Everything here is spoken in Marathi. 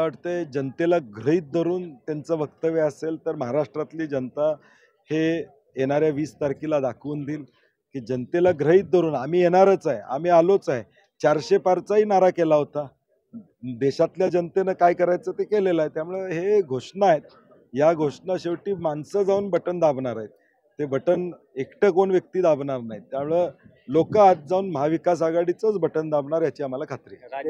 मला वाटतं जनतेला गृहीत धरून त्यांचं वक्तव्य असेल तर महाराष्ट्रातली जनता हे येणाऱ्या 20 तारखेला दाखवून देईल की जनतेला गृहीत धरून आम्ही येणारच आहे, आम्ही आलोच आहे. 400 पारचाही नारा केला होता. देशातल्या जनतेनं काय करायचं ते केलेलं आहे. त्यामुळे हे घोषणा आहेत. या घोषणा शेवटी माणसं जाऊन बटन दाबणार आहेत. ते बटन एकटं कोण व्यक्ती दाबणार नाहीत. त्यामुळं लोक आज जाऊन महाविकास आघाडीचंच बटन दाबणार याची आम्हाला खात्री आहे.